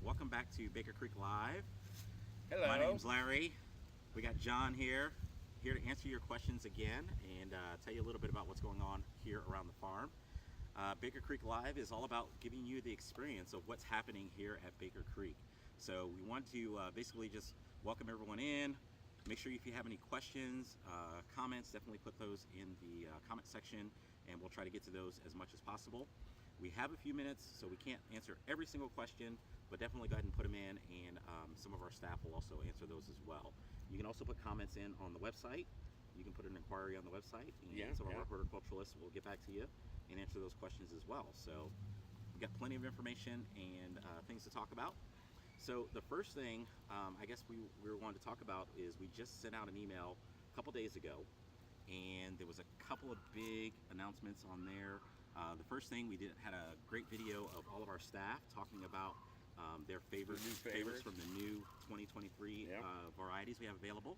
Welcome back to Baker Creek Live. Hello. My name's Larry. We got John here to answer your questions again and tell you a little bit about what's going on here around the farm. Baker Creek Live is all about giving you the experience of what's happening here at Baker Creek. So we want to basically just welcome everyone in. Make sure if you have any questions, comments, definitely put those in the comment section and we'll try to get to those as much as possible. We have a few minutes, so we can't answer every single question, but definitely go ahead and put them in, and some of our staff will also answer those as well. You can also put comments in on the website. You can put an inquiry on the website, and some of our horticulturalists will get back to you and answer those questions as well. So we've got plenty of information and things to talk about. So the first thing I guess we were wanting to talk about is we just sent out an email a couple days ago, and there was a couple of big announcements on there. The first thing we had a great video of all of our staff talking about their favorites from the new 2023 varieties we have available.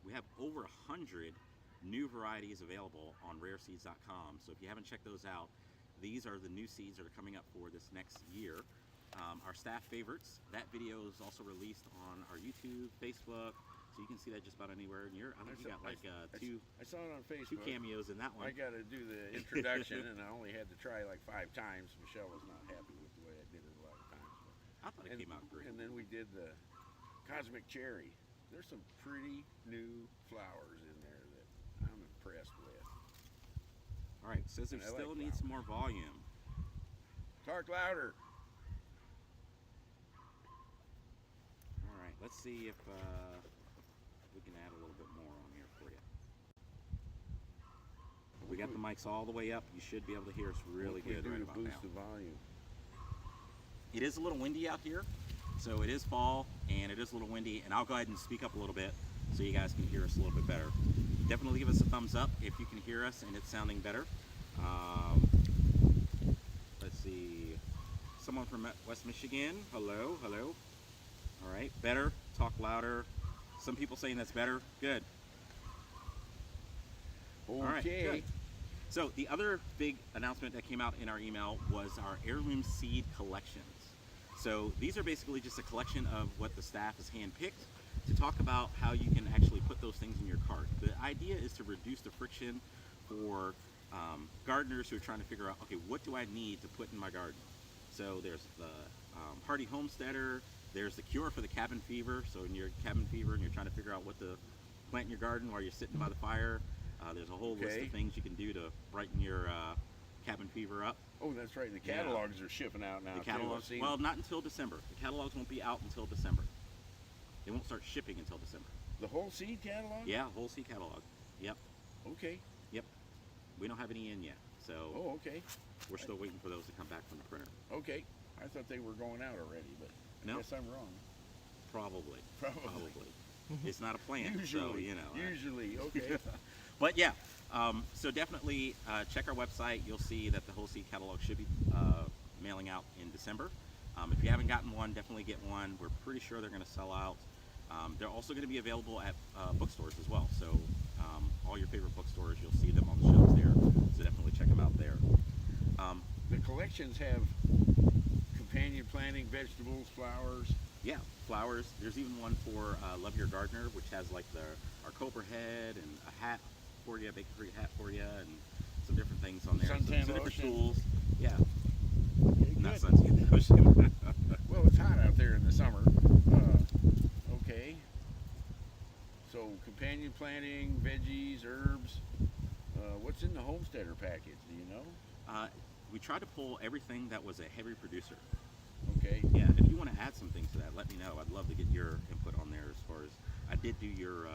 We have over 100 new varieties available on rareseeds.com. So if you haven't checked those out, these are the new seeds that are coming up for this next year. Our staff favorites, that video is also released on our YouTube, Facebook, so you can see that just about anywhere. And I think you got like I saw it on Facebook. 2 cameos in that one. I got to do the introduction, and I only had to try like 5 times. Michelle was not happy with the way I did it a lot of times. I thought it came out great. And then we did the Cosmic Cherry. There's some pretty new flowers in there that I'm impressed with. All right, says it still needs some more volume. Talk louder. All right, let's see if we can add a little bit more on here for you. We got the mics all the way up. You should be able to hear us really good right about now. Boost the volume. It is a little windy out here, so it is fall and it is a little windy, and I'll go ahead and speak up a little bit so you guys can hear us a little bit better. Definitely give us a thumbs up if you can hear us and it's sounding better. Let's see, someone from West Michigan, hello. All right, better, talk louder. Some people saying that's better, good. Okay. All right, good. So the other big announcement that came out in our email was our heirloom seed collections. So these are basically just a collection of what the staff has handpicked to talk about how you can actually put those things in your cart. The idea is to reduce the friction for gardeners who are trying to figure out, okay, what do I need to put in my garden? So there's the Hardy Homesteader, there's the cure for the cabin fever. So in your cabin fever and you're trying to figure out what to plant in your garden while you're sitting by the fire, there's a whole list of things you can do to brighten your cabin fever up. Oh, that's right. The catalogs are shipping out now. The catalogs, well, not until December. The catalogs won't be out until December. They won't start shipping until December. The whole seed catalog? Yeah, whole seed catalog. Yep. Okay. Yep. We don't have any in yet, so. Oh, okay. We're still waiting for those to come back from the printer. Okay. I thought they were going out already, but I guess I'm wrong. Probably. It's not a plant, usually, so you know. Usually, okay. But yeah, so definitely check our website. You'll see that the whole seed catalog should be mailing out in December. If you haven't gotten one, definitely get one. We're pretty sure they're going to sell out. They're also going to be available at bookstores as well. So all your favorite bookstores, you'll see them on the shelves there. So definitely check them out there. The collections have companion planting, vegetables, flowers. Yeah, flowers. There's even one for Love Your Gardener, which has like our cobra head and a hat for you, a Baker Creek hat for you, and some different things on there. Some different tools. Yeah. Okay, not suntan lotion. Well, it's hot out there in the summer. Okay. So companion planting, veggies, herbs. What's in the Homesteader package? Do you know? We tried to pull everything that was a heavy producer. Okay. Yeah, if you want to add some things to that, let me know. I'd love to get your input on there as far as, I did do your,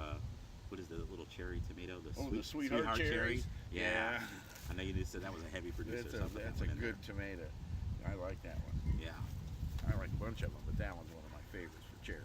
what is the little cherry tomato? The sweetheart cherry? Yeah. I know you just said that was a heavy producer. That's a good tomato. I like that one. Yeah. I like a bunch of them, but that one's one of my favorites for cherries.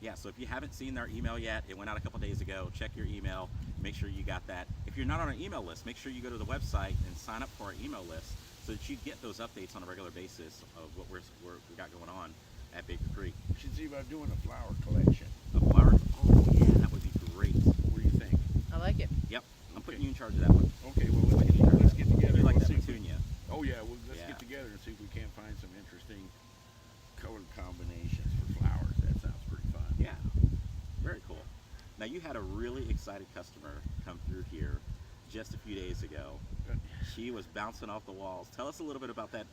Yeah, so if you haven't seen our email yet, it went out a couple days ago. Check your email. Make sure you got that. If you're not on our email list, make sure you go to the website and sign up for our email list so that you get those updates on a regular basis of what we got going on at Baker Creek. We should see about doing a flower collection. A flower? Oh yeah, that would be great. What do you think? I like it. Yep, I'm putting you in charge of that one. Okay, well let's get together. You like Let's that see if petunia? Oh yeah, well, let's get together and see if we can't find some interesting color combinations for flowers. That sounds pretty fun. Yeah, very cool. Now you had a really excited customer come through here just a few days ago. She was bouncing off the walls. Tell us a little bit about that,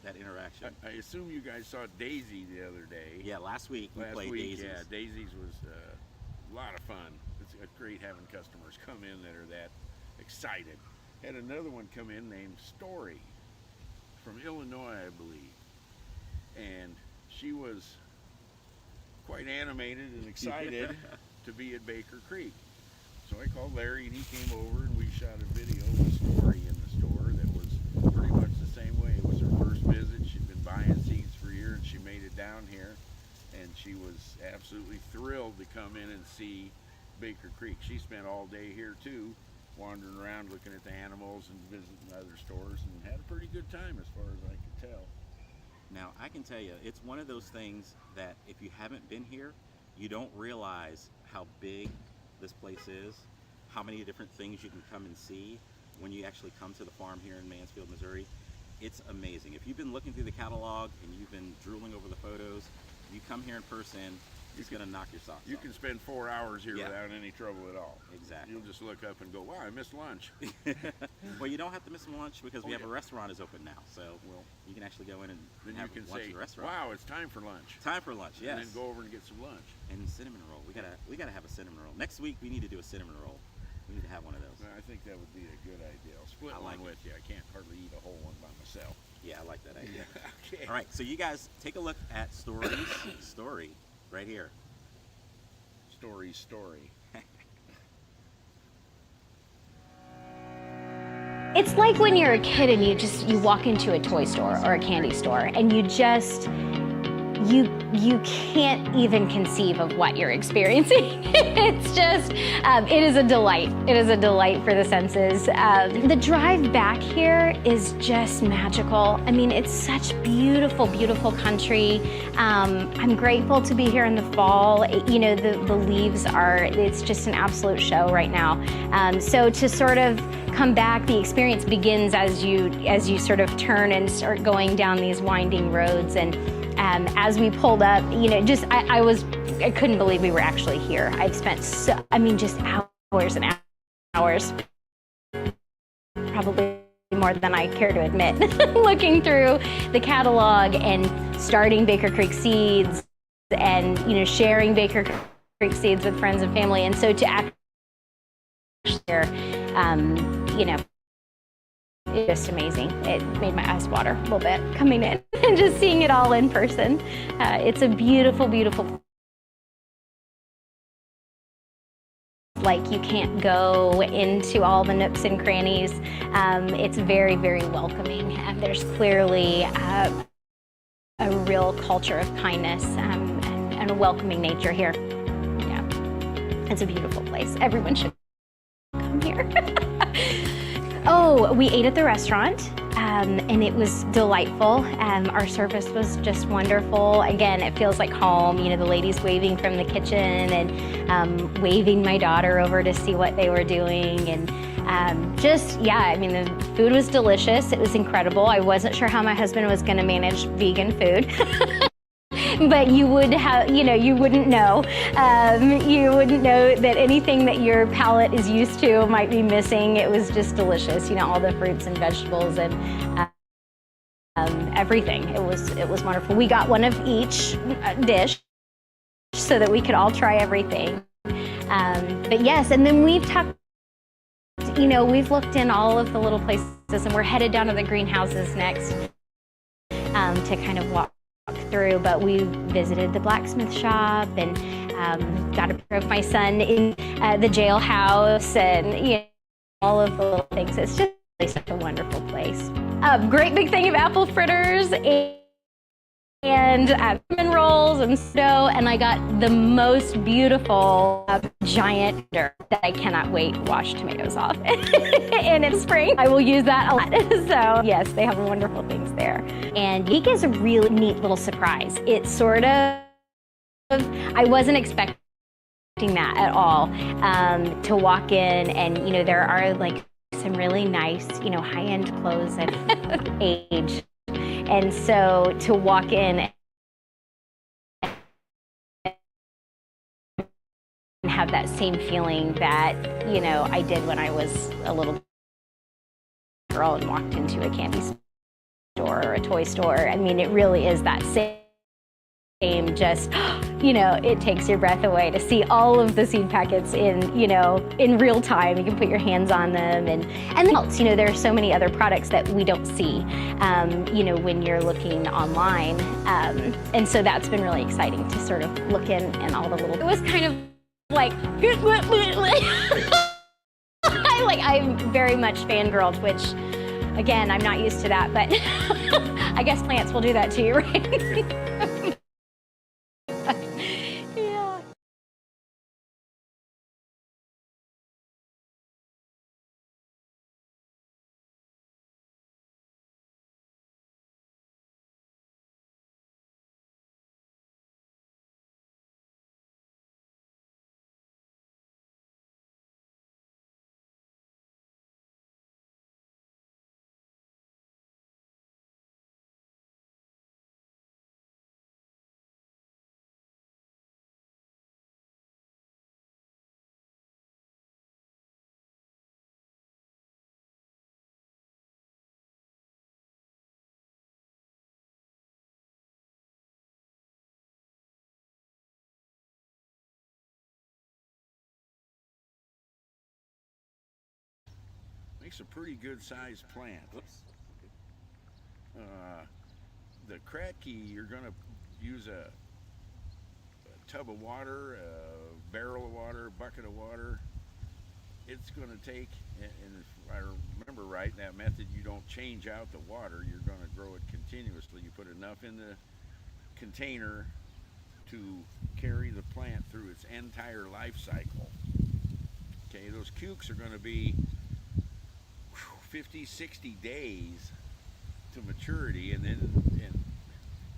that interaction. I assume you guys saw Daisy the other day. Yeah, last week we played Daisies. Yeah, Daisy's was a lot of fun. It's great having customers come in that are that excited. Had another one come in named Story from Illinois, I believe. And she was quite animated and excited to be at Baker Creek. So I called Larry and he came over and we shot a video of Story in the store that was pretty much the same way. It was her first visit. She'd been buying seeds for years and she made it down here. And she was absolutely thrilled to come in and see Baker Creek. She spent all day here too, wandering around looking at the animals and visiting other stores, and had a pretty good time as far as I could tell. Now I can tell you, it's one of those things that if you haven't been here, you don't realize how big this place is, how many different things you can come and see when you actually come to the farm here in Mansfield, Missouri. It's amazing. If you've been looking through the catalog and you've been drooling over the photos, you come here in person, it's going to knock your socks off. You can spend 4 hours here without any trouble at all. Exactly. You'll just look up and go, wow, I missed lunch. Well, you don't have to miss lunch because we have a restaurant is open now, so you can actually go in and then have you can lunch say, at the restaurant. wow, it's time for lunch. Time for lunch, yes. And then go over and get some lunch. And cinnamon roll. We gotta have a cinnamon roll. Next week we need to do a cinnamon roll. We need to have one of those. Well, I think that would be a good idea. I'll split I like one with you. I can't hardly eat a whole one by myself. Yeah, I like that idea. Okay. All right, so you guys take a look at Story's story right here. Story. It's like when you're a kid and you walk into a toy store or a candy store and you can't even conceive of what you're experiencing. It's just, it is a delight. It is a delight for the senses. The drive back here is just magical. I mean, it's such beautiful, beautiful country. I'm grateful to be here in the fall. You know, the leaves it's just an absolute show right now. So to sort of come back, the experience begins as you sort of turn and start going down these winding roads. And as we pulled up, you know, I couldn't believe we were actually here. I've spent just hours and hours, probably more than I care to admit, looking through the catalog and starting Baker Creek Seeds and, you know, sharing Baker Creek Seeds with friends and family. And so to actually share, you know, it's just amazing. It made my eyes water a little bit coming in and just seeing it all in person. It's a beautiful, beautiful. Like, you can't go into all the nooks and crannies. It's very, very welcoming. There's clearly a real culture of kindness and a welcoming nature here. Yeah, it's a beautiful place. Everyone should come here. Oh, we ate at the restaurant, and it was delightful. Our service was just wonderful. Again, it feels like home. You know, the ladies waving from the kitchen and waving my daughter over to see what they were doing. And I mean, the food was delicious. It was incredible. I wasn't sure how my husband was going to manage vegan food. But you would have, you know, you wouldn't know. You wouldn't know that anything that your palate is used to might be missing. It was just delicious, you know, all the fruits and vegetables and everything. It was wonderful. We got one of each dish so that we could all try everything. But yes, and then we've talked, you know, we've looked in all of the little places, and we're headed down to the greenhouses next to kind of walk through, but we visited the blacksmith shop and got a picture of my son in the jailhouse, and you know, all of the little things. It's just really such a wonderful place. Great big thing of apple fritters and cinnamon rolls and dough, and I got the most beautiful giant dirt that I cannot wait to wash tomatoes off. And in spring, I will use that a lot. So yes, they have wonderful things there. And Geek is a really neat little surprise. It's sort of, I wasn't expecting that at all, to walk in and, you know, there are like some really nice, you know, high-end clothes at age. And so to walk in that same feeling that, you know, I did when I was a little girl and walked into a candy store or a toy store. I mean, it really is that same just, you know, it takes your breath away to see all of the seed packets in, you know, in real time. You can put your hands on them and then else, you know, there are so many other products that we don't see, you know, when you're looking online. And so that's been really exciting to sort of look in and all the little, it was kind of like, I'm very much fangirled, which again, I'm not used to that, but I guess plants will do that to you, right? Yeah. Makes a pretty good sized plant. Whoops. The Kratky, you're going to use a tub of water, a barrel of water, a bucket of water. It's going to take, and if I remember right, that method, you don't change out the water. You're going to grow it continuously. You put enough in the container to carry the plant through its entire life cycle. Okay, those cukes are going to be 50, 60 days to maturity, and then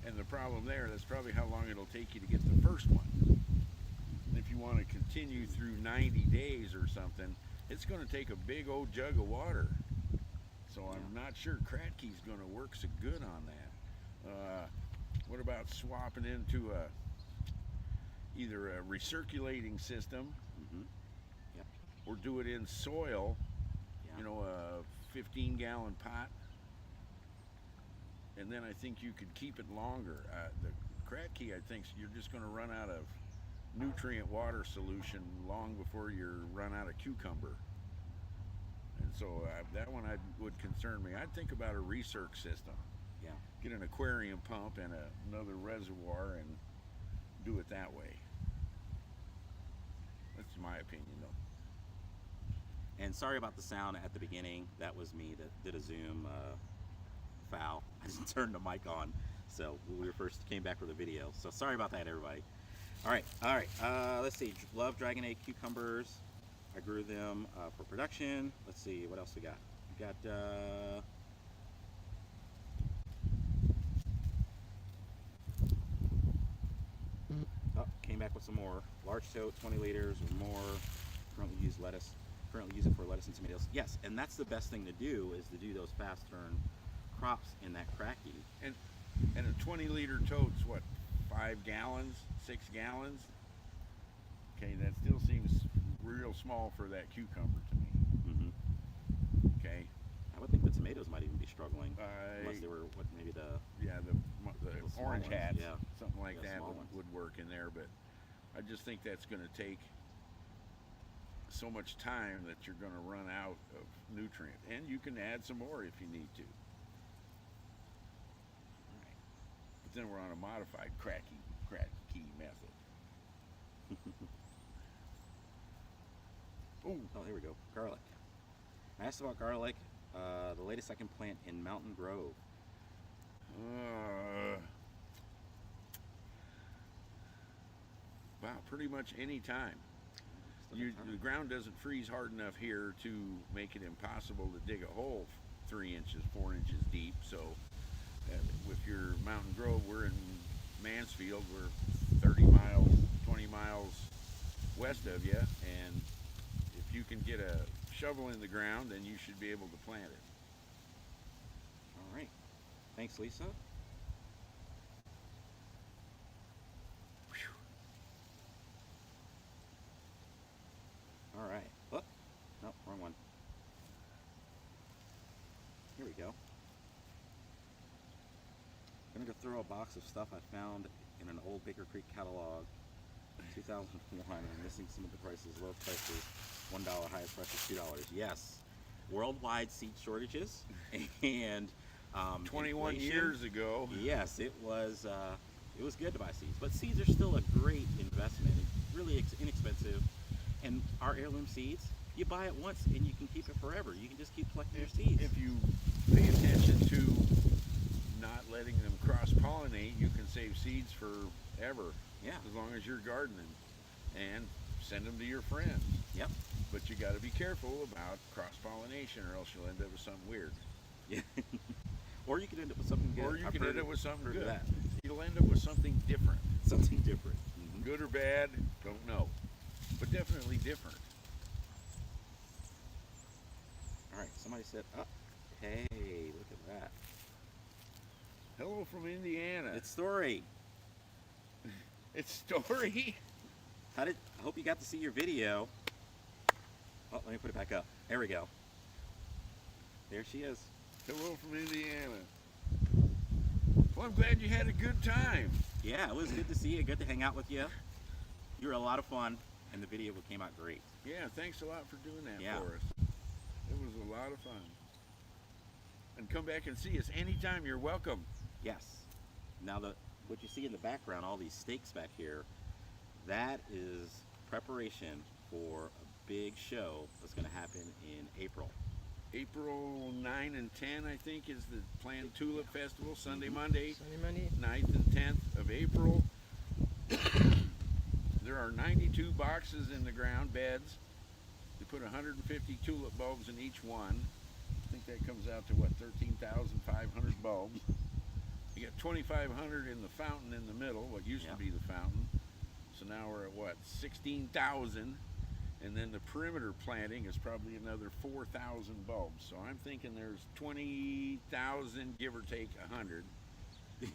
and the problem there, that's probably how long it'll take you to get the first one. And if you want to continue through 90 days or something, it's going to take a big old jug of water. So I'm not sure Kratky's going to work so good on that. What about swapping into either a recirculating system, Yep. or do it in soil? Yeah. You know, a 15-gallon pot, and then I think you could keep it longer. The Kratky, I think you're just going to run out of nutrient water solution long before you run out of cucumber. And so that one would concern me. I'd think about a recirc system. Yeah. Get an aquarium pump and another reservoir and do it that way. That's my opinion, though. And sorry about the sound at the beginning. That was me that did a Zoom foul. I didn't turn the mic on, so we first came back with a video. So sorry about that, everybody. All right. Let's see. Love Dragon Egg cucumbers. I grew them for production. Let's see what else we got. We got. Oh, came back with some more. Large tote, 20 liters or more. Currently use lettuce. Currently use it for lettuce and tomatoes. Yes, and that's the best thing to do, is to do those fast turn crops in that Kratky. And a 20-liter tote's what, 5 gallons, 6 gallons? Okay, that still seems real small for that cucumber to me. Okay. I would think the tomatoes might even be struggling, unless they were maybe the small orange ones, hats, yeah. something like Yeah, that small ones. would work in there, but I just think that's going to take so much time that you're going to run out of nutrient, and you can add some more if you need to. Right. But then we're on a modified Kratky method. Oh, here we go. Garlic. I asked about garlic. The latest I can plant in Mountain Grove. Wow, pretty much any time. The ground doesn't freeze hard enough here to make it impossible to dig a hole 3 inches, 4 inches deep. So with your Mountain Grove, we're in Mansfield. We're 30 miles, 20 miles west of you, and if you can get a shovel in the ground, then you should be able to plant it. All right. Thanks, Lisa. we go. I'm gonna go throw a box of stuff I found in an old Baker Creek catalog, 2001. I'm missing some of the prices, low prices, $1, highest price is $2. Yes, worldwide seed shortages and 21 inflation. years ago. Yes, it was good to buy seeds, but seeds are still a great investment. It's really inexpensive, and our heirloom seeds, you buy it once and you can keep it forever. You can just keep collecting your seeds. If you pay attention to not letting them cross-pollinate, you can save seeds forever. Yeah. As long as you're gardening, and send them to your friends. Yep. But you got to be careful about cross-pollination, or else you'll end up with something weird. Yeah. Or you could end up with something good. Or you I've can heard end up with something heard of good. that. You'll end up with something different. Something different. Mhm. Good or bad, don't know. But definitely different. All right. Somebody said, "Oh, hey, look at that! Hello from Indiana. It's Story. It's Story. I hope you got to see your video. Oh, let me put it back up. There we go. There she is. Hello from Indiana. Well, I'm glad you had a good time. Yeah, it was good to see you. Good to hang out with you. You were a lot of fun, and the video came out great. Yeah, thanks a lot for doing that Yeah. for us. It was a lot of fun. And come back and see us anytime. You're welcome. Yes. Now, what you see in the background, all these stakes back here, that is preparation for a big show that's going to happen in April. April 9 and 10, I think, is the planned Tulip Festival. Sunday, Monday, Sunday, Monday. 9th and 10th of April. There are 92 boxes in the ground, beds. They put 150 tulip bulbs in each one. I think that comes out to, what, 13,500 bulbs. You got 2,500 in the fountain in the middle, what used to be the fountain. So now we're at, what, 16,000. And then the perimeter planting is probably another 4,000 bulbs. So I'm thinking there's 20,000, give or take 100.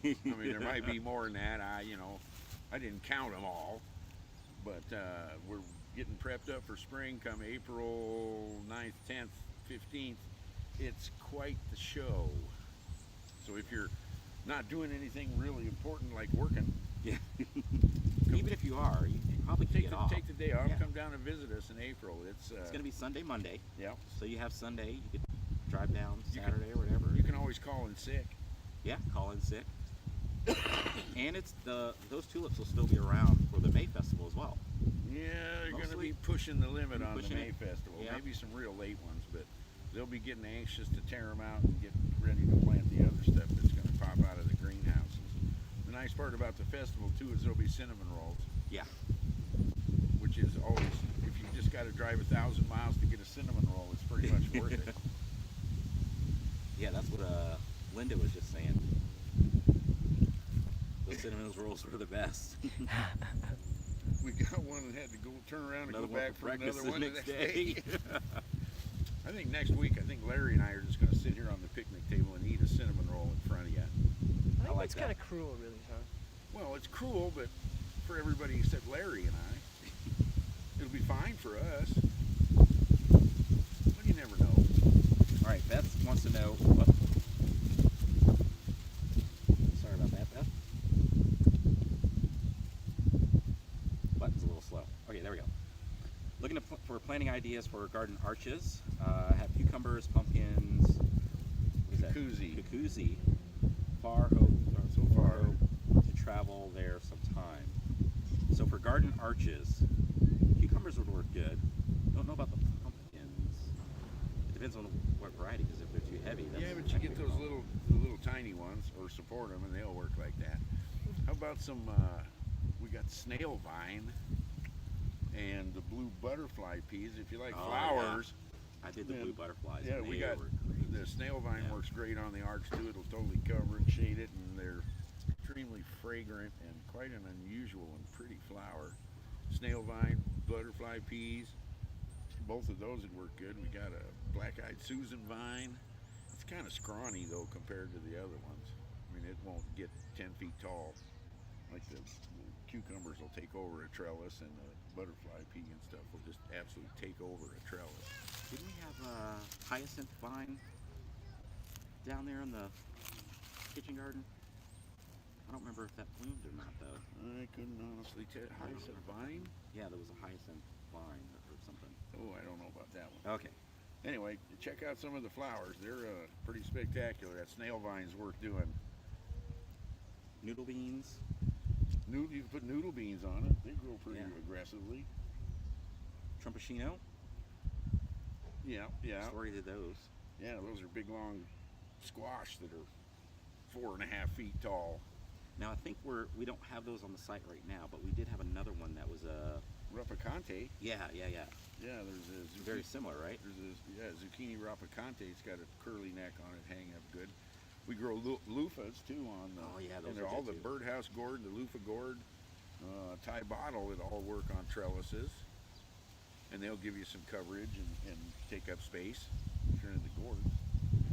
I mean, there might be more than that. I didn't count them all. But we're getting prepped up for spring come April 9th, 10th, 15th. It's quite the show. So if you're not doing anything really important like working, Yeah. Even if you are, you probably can get off. take the day off, Yeah. come down and visit us in April. It's It's going to be Sunday, Monday. yeah. So you have Sunday. You could drive down You can- Saturday or whatever. You can always call in sick. Yeah, call in sick. And those tulips will still be around for the May Festival as well. Yeah, they're going to Mostly- be pushing the limit on the pushing May it. Festival. Yeah. Maybe some real late ones, but they'll be getting anxious to tear them out and get ready to plant the other stuff that's going to pop out of the greenhouses. The nice part about the festival too is there'll be cinnamon rolls, Yeah. which is always, if you just got to drive 1,000 miles to get a cinnamon roll, it's pretty much worth it. Yeah, that's what Linda was just saying. Those cinnamon rolls were the best. We got one that had to go turn around and Another go one back for for breakfast another one the next day. I think next week, Larry and I are just going to sit here on the picnic table and eat a cinnamon roll in front of you. I think like it's that. kind of cruel, really, Tom. Well, it's cruel, but for everybody except Larry and I, it'll be fine for us. But you never know. All right, Beth wants to know what. Sorry about that, Beth. Button's a little slow. Okay, there we go. Looking for planting ideas for garden arches. I have cucumbers, pumpkins. What is that? Jacuzzi. So far. hope to travel there sometime. So for garden arches, cucumbers would work good. Don't know about the pumpkins. It depends on what variety, because if they're too heavy, that's Yeah, but you get those little tiny ones, or support them, and they'll work like that. How about some? We got snail vine and the blue butterfly peas. If you like Oh, flowers, I did the Yeah. blue butterflies. yeah, and we they got were great. the snail vine Yeah. works great on the arch too. It'll totally cover and shade it, and they're extremely fragrant and quite an unusual and pretty flower. Snail vine, butterfly peas, both of those would work good. We got a black-eyed Susan vine. It's kind of scrawny though compared to the other ones. I mean, it won't get 10 feet tall. Like the cucumbers will take over a trellis, and the butterfly pea and stuff will just absolutely take over a trellis. Didn't we have a hyacinth vine? down there in the kitchen garden. I don't remember if that bloomed or not though. I couldn't honestly tell. Hyacinth vine? Yeah, there was a hyacinth vine or something. Oh, I don't know about that one. Okay. Anyway, check out some of the flowers. They're pretty spectacular. That snail vine's worth doing. Noodle beans. You can put noodle beans on it. They grow pretty Yeah. aggressively. Trumpachino. Yeah. Story did those. Yeah, those are big, long squash that are 4.5 feet tall. Now I think we don't have those on the site right now, but we did have another one that was Rapicante. yeah. Yeah, there's a Very similar, right? There's a zucchini rapicante. It's got a curly neck on it, hanging up good. We grow loofahs too on the. Oh, yeah, those and they're are all good, the too. birdhouse gourd, the loofah gourd, Thai bottle. It all work on trellises, and they'll give you some coverage and take up space if you're into gourd.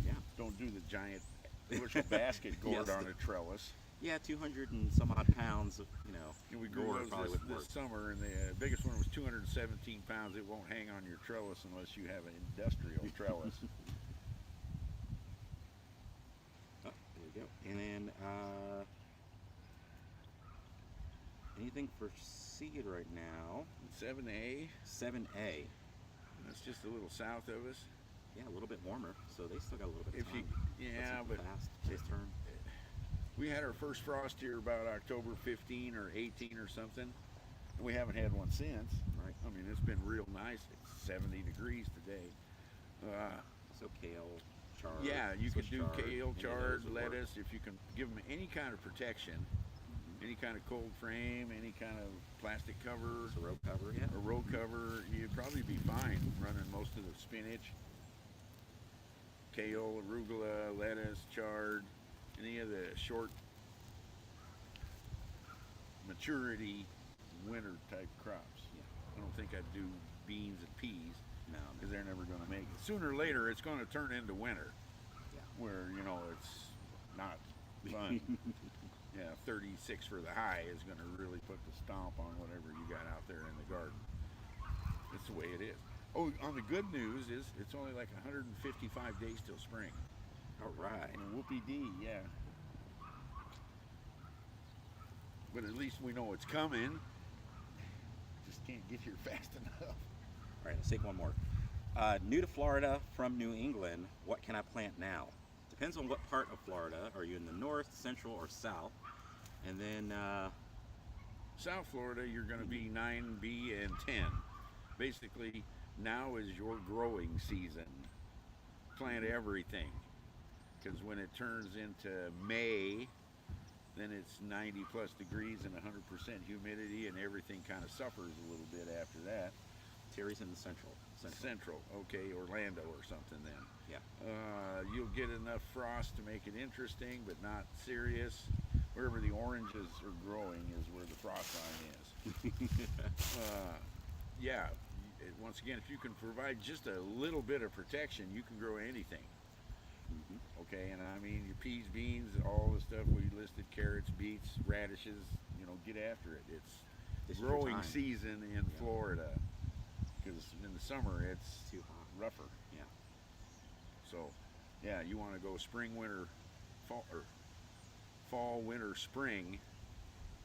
Yeah. Don't do the giant bushel basket gourd Yes, on a trellis. Yeah, 200 and some odd pounds of, And we grew gourd those probably wouldn't this work. summer, and the biggest one was 217 pounds. It won't hang on your trellis unless you have an industrial trellis. Oh, there we go. And then anything for seed right now? 7A, 7A. that's just a little south of us. Yeah, a little bit warmer, so they still got a little bit of If you, time. yeah, That's but fast chase turn. we had our first frost here about October 15 or 18 or something. And we haven't had one since. Right. I mean, it's been real nice. It's 70 degrees today. So kale, chard. Yeah, you Swiss could do chard, kale, any of chard, those would work. lettuce. If you can give them any kind of protection, any kind of cold frame, any kind of plastic cover, So row cover, yeah. a row cover, you'd probably be fine running most of the spinach, kale, arugula, lettuce, chard, any of the short maturity winter type crops. Yeah. I don't think I'd do beans and peas No, because they're never going to make it. Sooner or later, it's going to turn into winter, Yeah. where it's not fun. Yeah, 36 for the high is going to really put the stomp on whatever you got out there in the garden. It's the way it is. Oh, on the good news is it's only like 155 days till spring. All right. And whoopee-dee, yeah. But at least we know it's coming. Just can't get here fast enough. All right, let's take one more. New to Florida from New England, what can I plant now? Depends on what part of Florida. Are you in the north, central, or south? And then, South Florida, you're going to be 9B and 10. Basically, now is your growing season. Plant everything. Because when it turns into May, then it's 90 plus degrees and 100% humidity, and everything kind of suffers a little bit after that. Terry's in the central. Central, okay, Orlando or something then. Yeah. You'll get enough frost to make it interesting, but not serious. Wherever the oranges are growing is where the frost line is. Yeah, once again, if you can provide just a little bit of protection, you can grow anything. Okay, and I mean your peas, beans, all the stuff we listed, carrots, beets, radishes, get after it. This It's is your growing time. season in Florida, because in the summer it's Too hot. rougher. Yeah. So, yeah, you want to go spring, winter, fall, winter, spring,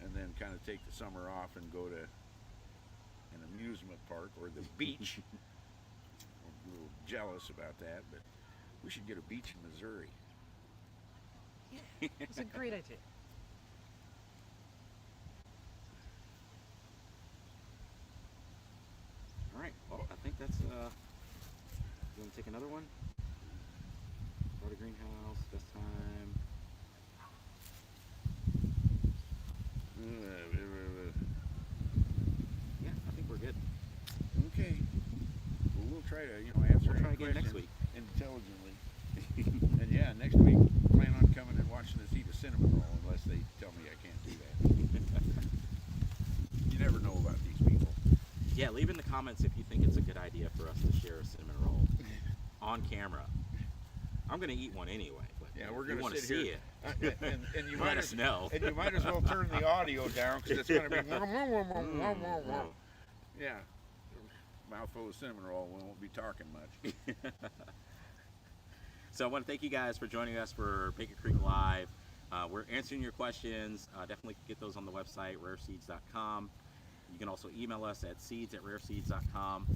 and then kind of take the summer off and go to an amusement park or the beach. I'm a little jealous about that, but we should get a beach in Missouri. It's a great idea. All right. Well, I think that's. You want to take another one? Florida greenhouse. Best time. Yeah, I think we're good. Okay. Well, we'll try to, answer We'll try any again next questions week. intelligently. And yeah, next week, plan on coming and watching us eat a cinnamon roll, unless they tell me I can't do that. You never know about these people. Yeah, leave in the comments if you think it's a good idea for us to share a cinnamon roll on camera. I'm gonna eat one anyway. But Yeah, we're if you gonna want to sit see here. it. And you Let might us know. And you might as well turn the audio down, because it's going to be yeah, mouthful of cinnamon roll. We won't be talking much. So I want to thank you guys for joining us for Baker Creek Live. We're answering your questions. Definitely get those on the website, rareseeds.com. You can also email us at seeds@rareseeds.com.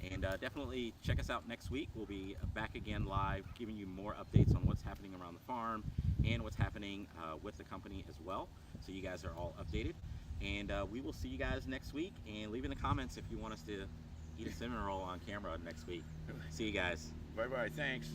And definitely check us out next week. We'll be back again live, giving you more updates on what's happening around the farm and what's happening with the company as well. So you guys are all updated. And we will see you guys next week. And leave in the comments if you want us to eat a cinnamon roll on camera next week. See you guys. Bye-bye. Thanks.